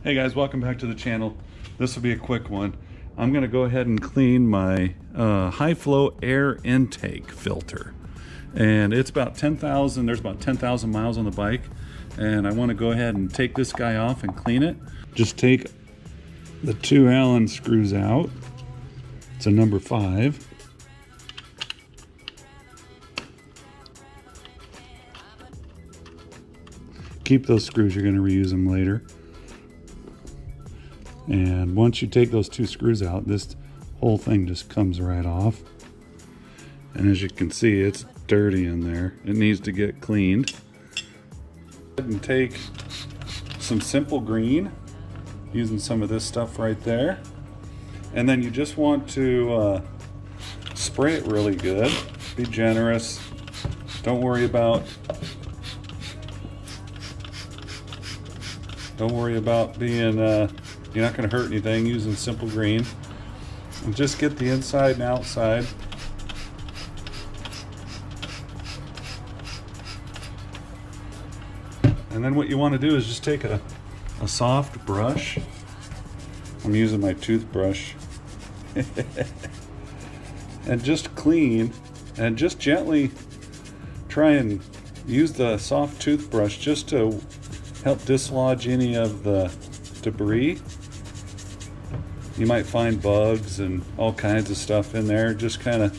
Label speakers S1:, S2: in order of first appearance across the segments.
S1: Hey guys, welcome back to the channel. This will be a quick one. I'm going to go ahead and clean my high flow air intake filter. And it's about 10,000, there's about 10,000 miles on the bike. And I want to go ahead and take this guy off and clean it. Just take the two Allen screws out. It's a number 5. Keep those screws, you're going to reuse them later. And once you take those two screws out, this whole thing just comes right off. And as you can see, it's dirty in there. It needs to get cleaned. And take some simple green, using some of this stuff right there. And then you just want to spray it really good. Be generous. Don't worry about being you're not going to hurt anything using simple green. And just get the inside and outside. And then what you want to do is just take a soft brush. I'm using my toothbrush. And just clean and just gently try and use the soft toothbrush just to help dislodge any of the debris. You might find bugs and all kinds of stuff in there. Just kind of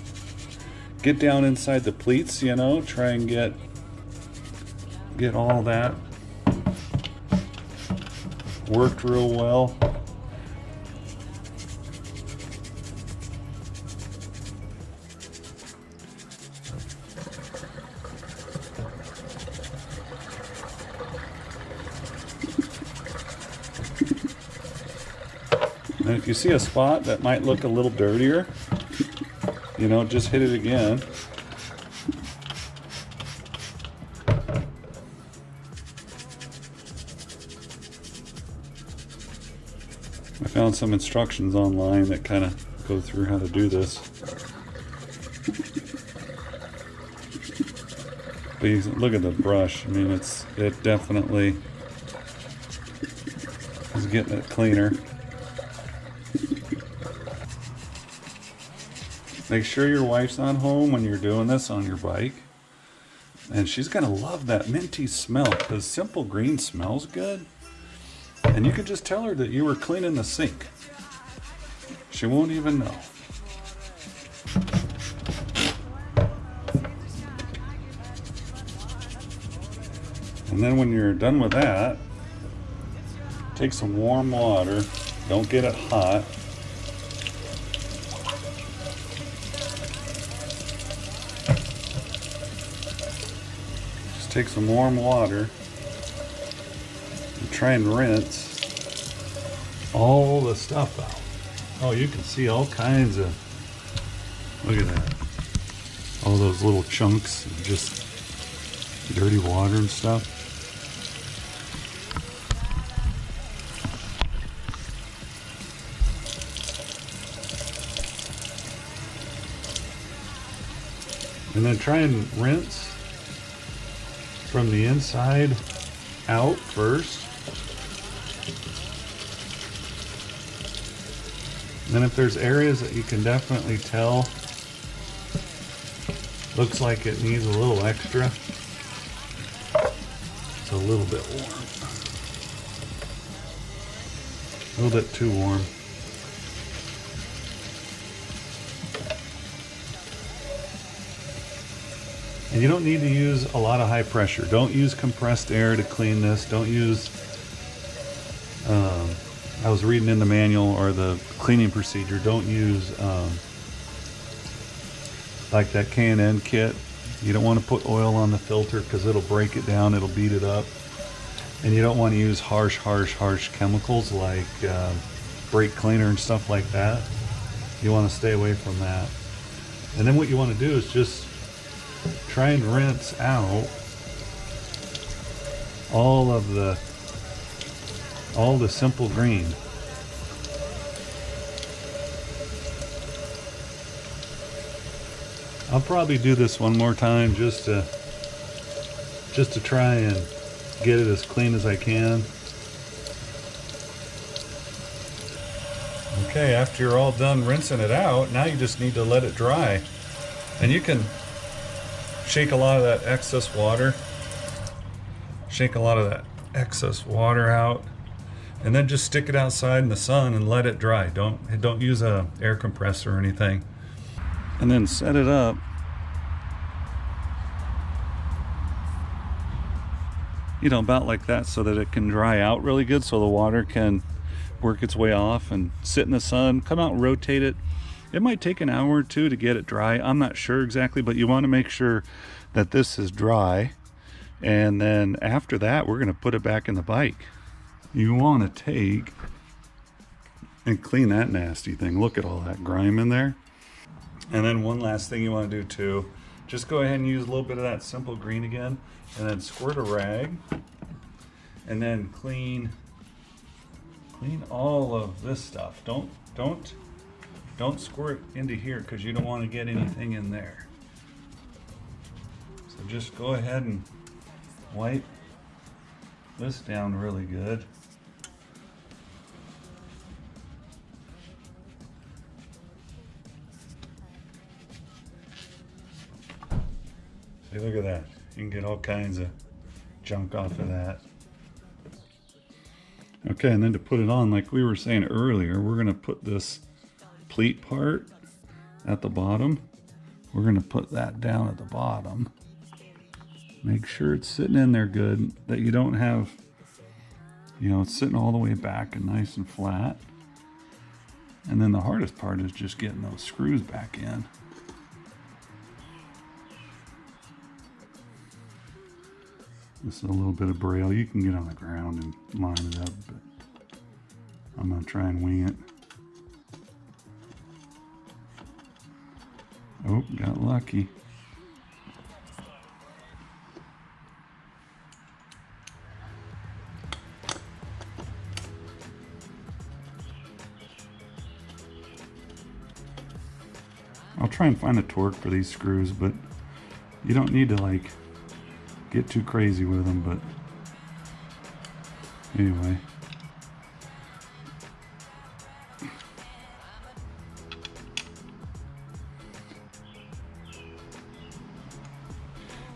S1: get down inside the pleats, you know, try and get all that worked real well. And if you see a spot that might look a little dirtier, you know, just hit it again. I found some instructions online that kind of go through how to do this. But you look at the brush. I mean, it definitely is getting it cleaner. Make sure your wife's not home when you're doing this on your bike. And she's gonna love that minty smell, because simple green smells good. And you could just tell her that you were cleaning the sink. She won't even know. And then when you're done with that, take some warm water. Don't get it hot. Take some warm water and try and rinse all the stuff out. Oh, you can see all kinds of, look at that. All those little chunks of just dirty water and stuff. And then try and rinse from the inside out first. And then if there's areas that you can definitely tell looks like it needs a little extra, it's a little bit warm. A little bit too warm. And you don't need to use a lot of high pressure. Don't use compressed air to clean this. Don't use, I was reading in the manual or the cleaning procedure, don't use like that K&N kit. You don't want to put oil on the filter because it'll break it down, it'll beat it up. And you don't want to use harsh chemicals like brake cleaner and stuff like that. You want to stay away from that. And then what you want to do is just try and rinse out all the simple green. I'll probably do this one more time just to try and get it as clean as I can. Okay, after you're all done rinsing it out, now you just need to let it dry. And you can shake a lot of that excess water. Shake a lot of that excess water out. And then just stick it outside in the sun and let it dry. Don't use a air compressor or anything. And then set it up. You know, about like that so that it can dry out really good, so the water can work its way off and sit in the sun, come out and rotate it. It might take an hour or two to get it dry. I'm not sure exactly, but you want to make sure that this is dry. And then after that, we're going to put it back in the bike. You want to take and clean that nasty thing. Look at all that grime in there. And then one last thing you want to do too, just go ahead and use a little bit of that simple green again, and then squirt a rag, and then clean all of this stuff. Don't squirt into here because you don't want to get anything in there. So just go ahead and wipe this down really good. See, look at that. You can get all kinds of junk off of that. Okay, and then to put it on, like we were saying earlier, we're going to put this pleat part at the bottom. We're going to put that down at the bottom. Make sure it's sitting in there good, that you don't have, you know, it's sitting all the way back and nice and flat. And then the hardest part is just getting those screws back in. This is a little bit of braille. You can get on the ground and line it up, but I'm going to try and wing it. Oh, got lucky. I'll try and find a torque for these screws, but you don't need to like get too crazy with them, but anyway.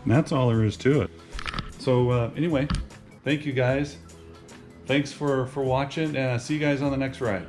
S1: And that's all there is to it. So anyway, thank you guys. Thanks for watching, and I'll see you guys on the next ride.